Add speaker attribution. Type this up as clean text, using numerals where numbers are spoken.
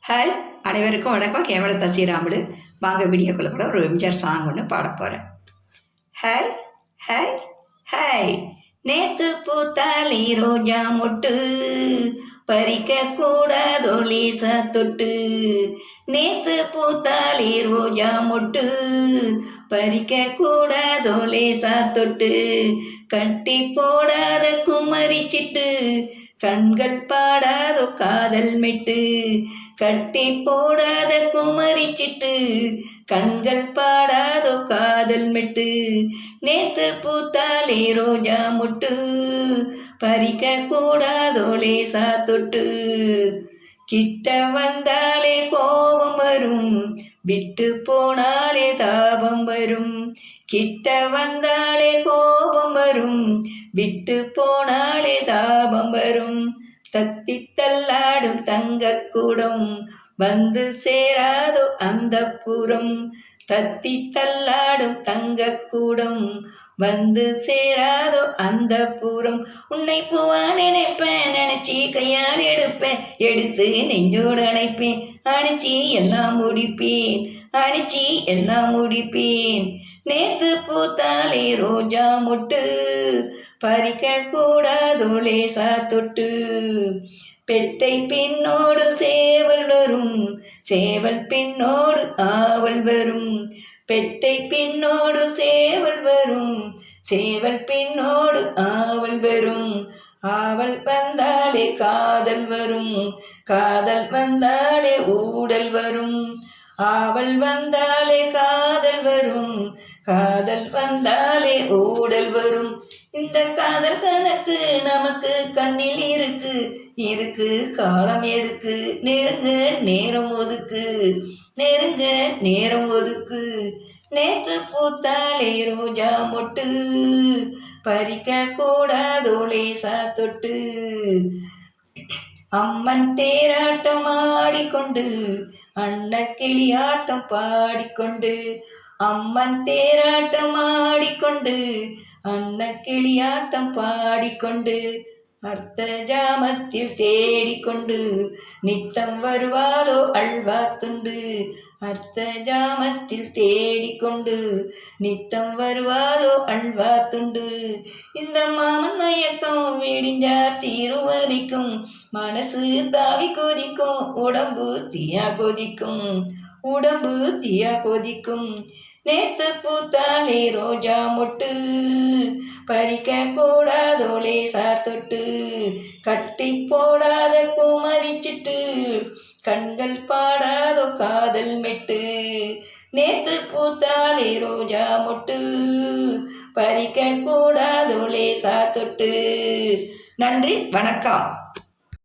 Speaker 1: Hi, அனைவருக்கும் வணக்கம். Camera Sriramulu. வாங்க வீடியோக்குள்ள கூட ஒரு எம்ஜிஆர் சாங் ஒன்று பாட போகிறேன். ஹாய் ஹாய் ஹாய், நேத்து பூத்தாலி ரோஜா மொட்டு பறிக்க கூடாதோ லேசா தொட்டு. நேத்து பூத்தாலி ரோஜா மொட்டு பறிக்க கூடாதோ லேசா தொட்டு. கட்டி போடாத குமரிச்சிட்டு கண்கள் பாடாதோ காதல் மெட்டு. கட்டி போடாத குமரிச்சிட்டு கண்கள் பாடாதோ காதல் மெட்டு. நேத்து பூத்தாலே ரோஜா மொட்டு பறிக்க கூடாதோ லேசா தொட்டு. கிட்ட வந்தாலே கோபம் வரும், விட்டு போனாலே தாபம் வரும். கிட்ட வந்தாலே கோபம் வரும், விட்டு போனாலே தாபம் வரும். தத்தி தள்ளாடும் தங்கக்கூடம் வந்து சேராதோ அந்த புறம். தத்தி தள்ளாடும் தங்கக்கூடம் வந்து சேராதோ அந்த புறம். உன்னை பூவா நினைப்பேன், நினைச்சி கையால் எடுப்பேன், எடுத்து நெஞ்சோடு அணைப்பேன். அணைச்சி எல்லாம் முடிப்பேன், அணைச்சி எல்லாம் முடிப்பேன். நேத்து பூத்தாலே ரோஜா மொட்டு பறிக்க கூடாதோ லேசா தொட்டு. பெட்டை பின்னோடு சேவல் வரும், சேவல் பின்னோடு ஆவல் வரும். பெட்டை பின்னோடு சேவல் வரும், சேவல் பின்னோடு ஆவல் வரும். ஆவல் வந்தாலே காதல் வரும், காதல் வந்தாலே ஊடல் வரும். ஆவல் வந்தாலே காதல் வரும், காதல் வந்தாலே ஊடல் வரும். இந்த காதல் கணக்கு நமக்கு கண்ணில் இருக்கு, இதுக்கு காலம் எதுக்கு? நெருங்க நேரம் ஒதுக்கு, நெருங்க நேரம் ஒதுக்கு. நேத்து பூத்தாலே ரோஜா மொட்டு பறிக்க கூடாதோ லேசா தொட்டு. அம்மன் தேராட்டம் ஆடிக்கொண்டு அன்ன கிளியாட்டம் பாடிக்கொண்டு. அம்மன் தேராட்டம் ஆடிக்கொண்டு அன்ன கிளியாட்டம் பாடிக்கொண்டு. அர்த்த ஜாமத்தில் தேடிக்கொண்டு நித்தம் வருவாளோ அல்வா துண்டு. அர்த்த ஜாமத்தில் தேடிக்கொண்டு நித்தம் வருவாளோ அல்வா துண்டு. இந்த மாமன் மயக்கம் விடிஞ்சார் தீரும் வரைக்கும் மனசு தாவி கொதிக்கும், உடம்பு தீயா கொதிக்கும், உடம்பு தீயா கொதிக்கும். நேத்து பூத்தாலே ரோஜா மொட்டு பறிக்க கூடாதோ லேசா தொட்டு. கட்டி போடாத குமரிச்சிட்டு கண்கள் பாடாதோ காதல் மெட்டு. நேத்து பூத்தாலே ரோஜா மொட்டு பறிக்க கூடாதோ லேசா தொட்டு. நன்றி, வணக்கம்.